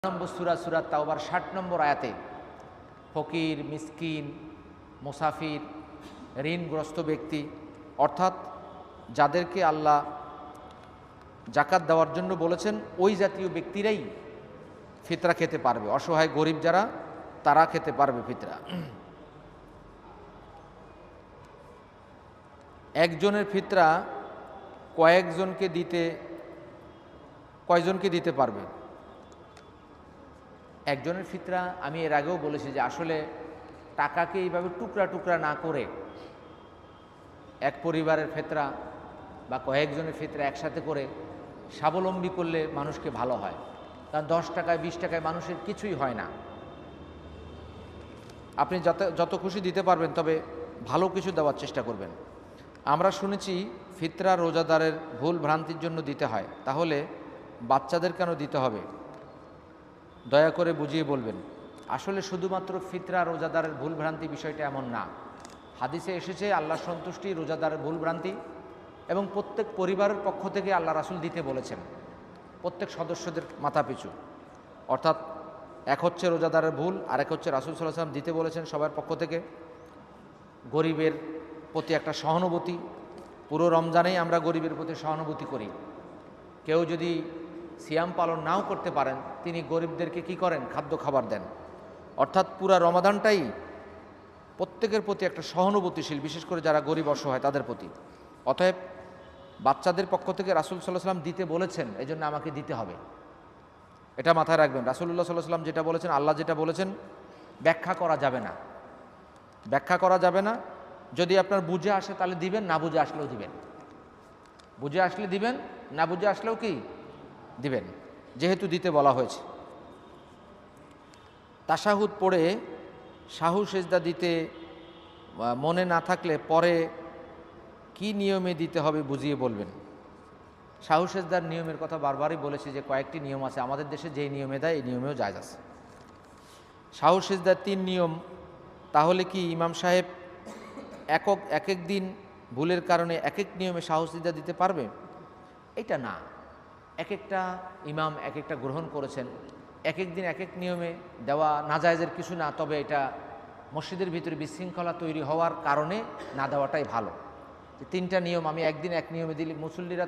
নম্বর সূরা তাওবার ৬০ নম্বর আয়াতে ফকির, মিসকিন, মুসাফির, ঋণগ্রস্ত ব্যক্তি অর্থাৎ যাদেরকে আল্লাহ যাকাত দেওয়ার জন্য বলেছেন ওই জাতীয় ব্যক্তিরাই ফিতরা খেতে পারবে। অসহায় গরিব যারা তারা খেতে পারবে ফিতরা। একজনের ফিতরা কয়জনকে দিতে পারবে? একজনের ফিতরা আমি এর আগেও বলেছি যে আসলে টাকাকে এইভাবে টুকরা টুকরা না করে এক পরিবারের ফিতরা বা কয়েকজনের ফিতরা একসাথে করে স্বাবলম্বী করলে মানুষকে ভালো হয়। কারণ 10 টাকায় 20 টাকায় মানুষের কিছুই হয় না। আপনি যত খুশি দিতে পারবেন, তবে ভালো কিছু দেওয়ার চেষ্টা করবেন। আমরা শুনেছি ফিতরা রোজাদারের ভুল ভ্রান্তির জন্য দিতে হয়, তাহলে বাচ্চাদের কেন দিতে হবে? দয়া করে বুঝিয়ে বলবেন। আসলে শুধুমাত্র ফিতরা রোজাদারের ভুল ভ্রান্তি বিষয়টা এমন না। হাদিসে এসেছে আল্লাহর সন্তুষ্টি রোজাদারের ভুল ভ্রান্তি, এবং প্রত্যেক পরিবারের পক্ষ থেকে আল্লাহ রাসূল দিতে বলেছেন প্রত্যেক সদস্যদের মাথা পিছু। অর্থাৎ এক হচ্ছে রোজাদারের ভুল, আর এক হচ্ছে রাসূল সাল্লাল্লাহু আলাইহি ওয়াসাল্লাম দিতে বলেছেন সবার পক্ষ থেকে। গরিবের প্রতি একটা সহানুভূতি, পুরো রমজানেই আমরা গরিবের প্রতি সহানুভূতি করি। কেউ যদি সিয়াম পালন নাও করতে পারেন, তিনি গরিবদেরকে কি করেন? খাদ্য খাবার দেন। অর্থাৎ পুরা রমাদানটাই প্রত্যেকের প্রতি একটা সহানুভূতিশীল, বিশেষ করে যারা গরিব অসহায় তাদের প্রতি। অতএব বাচ্চাদের পক্ষ থেকে রাসূল সাল্লাল্লাহু আলাইহি ওয়াসাল্লাম দিতে বলেছেন, এই জন্য আমাকে দিতে হবে, এটা মাথায় রাখবেন। রাসূলুল্লাহ সাল্লাল্লাহু আলাইহি ওয়াসাল্লাম যেটা বলেছেন, আল্লাহ যেটা বলেছেন, ব্যাখ্যা করা যাবে না। ব্যাখ্যা করা যাবে না। যদি আপনার বুঝে আসে তাহলে দিবেন, না বুঝে আসলেও দিবেন। বুঝে আসলে দিবেন, না বুঝে আসলেও কি দিবেন, যেহেতু দিতে বলা হয়েছে। তাশাহুদ পড়ে সাহু সেজদা দিতে মনে না থাকলে পরে কি নিয়মে দিতে হবে বুঝিয়ে বলবেন। সাহু সেজদার নিয়মের কথা বারবারই বলেছি যে কয়েকটি নিয়ম আছে, আমাদের দেশে যেই নিয়মে দেয় এই নিয়মেও জায়েজ আছে। সাহু সেজদার 3 নিয়ম। তাহলে কি ইমাম সাহেব এক এক দিন ভুলের কারণে এক এক নিয়মে সাহু সেজদা দিতে পারবে? এটা না। এক একটা ইমাম এক একটা গ্রহণ করেছেন, এক এক দিন এক এক নিয়মে দেওয়া নাজায়েজের কিছু না, তবে এটা মসজিদের ভিতরে বিশৃঙ্খলা তৈরি হওয়ার কারণে না দেওয়াটাই ভালো। 3টা নিয়ম আমি একদিন এক নিয়মে দিলে মুসল্লিরা